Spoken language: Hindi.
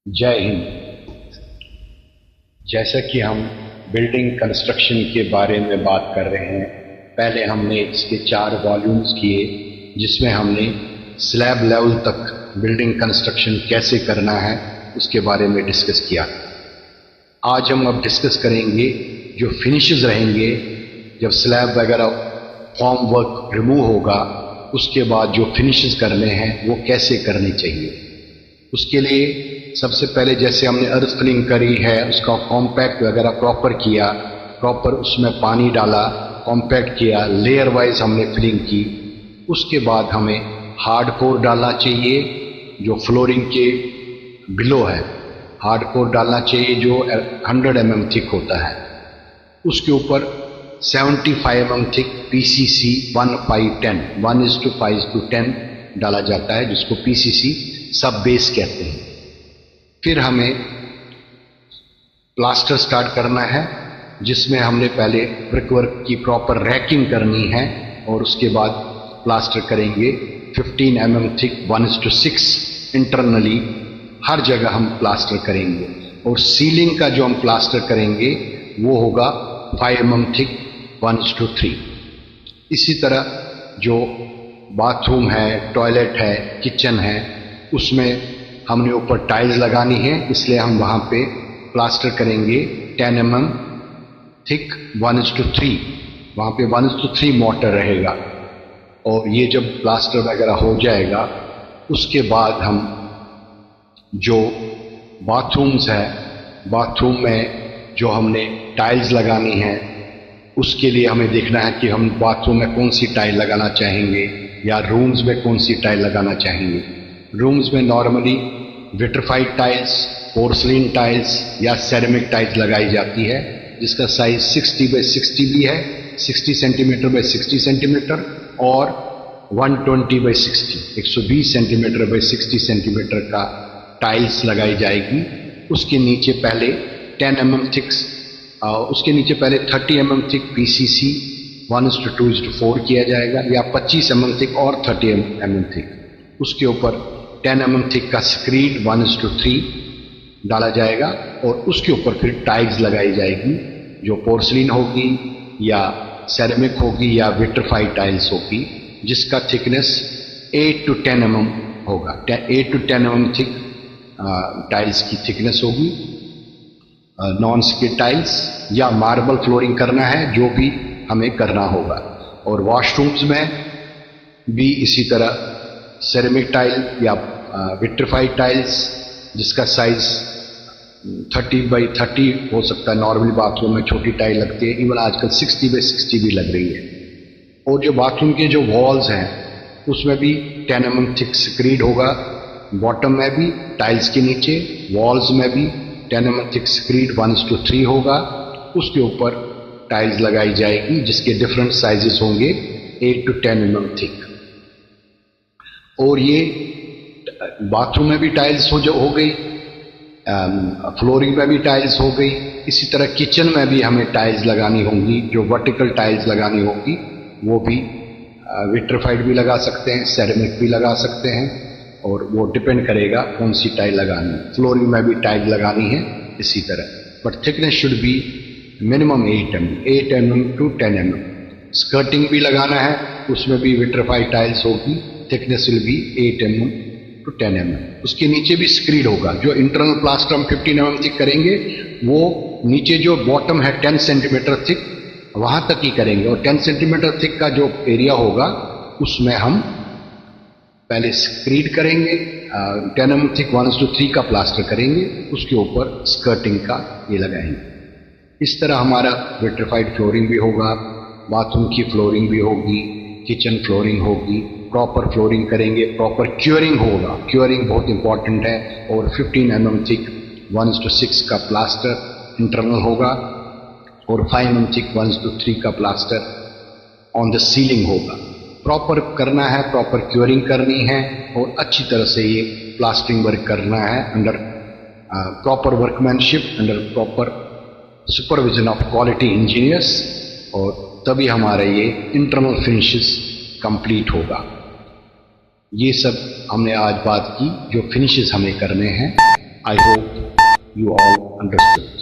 जय हिंद। जैसा कि हम बिल्डिंग कंस्ट्रक्शन के बारे में बात कर रहे हैं, पहले हमने इसके 4 वॉल्यूम्स किए जिसमें हमने स्लैब लेवल तक बिल्डिंग कंस्ट्रक्शन कैसे करना है उसके बारे में डिस्कस किया। आज हम अब डिस्कस करेंगे जो फिनिशेस रहेंगे जब स्लैब वगैरह फॉर्म वर्क रिमूव होगा, उसके बाद जो फिनिशेस करने हैं वो कैसे करने चाहिए। उसके लिए सबसे पहले जैसे हमने अर्थ फिलिंग करी है, उसका कॉम्पैक्ट वगैरह प्रॉपर किया, प्रॉपर उसमें पानी डाला, कॉम्पैक्ट किया, लेयर वाइज हमने फिलिंग की। उसके बाद हमें हार्ड कोर डालना चाहिए जो फ्लोरिंग के बिलो है, हार्ड कोर डालना चाहिए जो 100 mm थिक होता है। उसके ऊपर 75 mm थिक PCC 1:5:10 डाला जाता है जिसको PCC सब बेस कहते हैं। फिर हमें प्लास्टर स्टार्ट करना है जिसमें हमने पहले ब्रिकवर्क की प्रॉपर रैकिंग करनी है और उसके बाद प्लास्टर करेंगे 15 mm थिक 1:6 इंटरनली हर जगह हम प्लास्टर करेंगे। और सीलिंग का जो हम प्लास्टर करेंगे वो होगा 5 mm थिक 1:3। इसी तरह जो बाथरूम है, टॉयलेट है, किचन है, उसमें हमने ऊपर टाइल्स लगानी है, इसलिए हम वहाँ पे प्लास्टर करेंगे 10 mm थिक 1:3। वहाँ पे 1:3 मोर्टर रहेगा। और ये जब प्लास्टर वगैरह हो जाएगा उसके बाद हम जो बाथरूम्स है, बाथरूम में जो हमने टाइल्स लगानी है उसके लिए हमें देखना है कि हम बाथरूम में कौन सी टाइल लगाना चाहेंगे या रूम्स में कौन सी टाइल लगाना चाहेंगे। रूम्स में normally vitrified tiles, porcelain tiles या सेरेमिक टाइल्स लगाई जाती है जिसका साइज 60x60 भी है, 60 cm×60 cm और 120x60 120 cm×60 cm का टाइल्स लगाई जाएगी। उसके नीचे पहले 10 mm थिक, उसके नीचे पहले 30 mm थिक PCC 1:2:4 किया जाएगा या 25 mm थिक और 30 mm थिक। उसके ऊपर 10 mm थिक का स्क्रीड 1:3 डाला जाएगा और उसके ऊपर फिर टाइल्स लगाई जाएगी जो पोर्सलिन होगी या सेरेमिक होगी या विट्रिफाइड टाइल्स होगी जिसका थिकनेस 8 to 10 mm होगा। 8 to 10 mm थिक टाइल्स की थिकनेस होगी। नॉन स्किड टाइल्स या मार्बल फ्लोरिंग करना है, जो भी हमें करना होगा। और वॉशरूम्स में भी इसी तरह सेरेमिक टाइल या विट्रिफाइड टाइल्स जिसका साइज 30x30 हो सकता है। नॉर्मली बाथरूम में छोटी टाइल लगती है, इवन आजकल 60x60 भी लग रही है। और जो बाथरूम के जो वॉल्स हैं उसमें भी 10 mm थिक स्क्रीड होगा, बॉटम में भी, टाइल्स के नीचे, वॉल्स में भी 10 mm थिक स्क्रीड 1:3 होगा। उसके ऊपर टाइल्स लगाई जाएगी जिसके डिफरेंट साइजेस होंगे 8 to 10 mm थिक। और ये बाथरूम में भी टाइल्स हो गई, फ्लोरिंग में भी टाइल्स हो गई। इसी तरह किचन में भी हमें टाइल्स लगानी होंगी, जो वर्टिकल टाइल्स लगानी होगी वो भी विट्रिफाइड भी लगा सकते हैं, सेरेमिक भी लगा सकते हैं और वो डिपेंड करेगा कौन सी टाइल लगानी है। फ्लोरिंग में भी टाइल लगानी है इसी तरह, but thickness should be minimum 8 mm to 10 mm। Skirting भी लगाना है, उसमें भी विट्रिफाइड टाइल्स होगी, thickness will be 8 mm to 10 mm। उसके नीचे भी स्क्रीड होगा। जो इंटरनल प्लास्टर हम 15 mm थिक करेंगे वो नीचे जो बॉटम है 10 cm थिक वहां तक ही करेंगे और 10 cm थिक का जो एरिया होगा उसमें हम पहले स्क्रीड करेंगे, 10 mm थिक 1:3 का प्लास्टर करेंगे, उसके ऊपर स्कर्टिंग का ये लगाएंगे। इस तरह हमारा विट्रिफाइड फ्लोरिंग भी होगा, बाथरूम की फ्लोरिंग भी होगी, किचन फ्लोरिंग होगी, प्रॉपर फ्लोरिंग करेंगे, प्रॉपर क्योरिंग होगा। क्योरिंग बहुत इंपॉर्टेंट है। और 15 mm थिक 1:6 का प्लास्टर इंटरनल होगा और 5 mm थिक 1:3 का प्लास्टर ऑन द सीलिंग होगा। प्रॉपर करना है, प्रॉपर क्योरिंग करनी है और अच्छी तरह से ये प्लास्टरिंग वर्क करना है under proper workmanship, under proper supervision of quality engineers, और तभी हमारा ये इंटरनल फिनिशेस कंप्लीट होगा। ये सब हमने आज बात की जो फिनिशेस हमें करने हैं। I hope you all understood.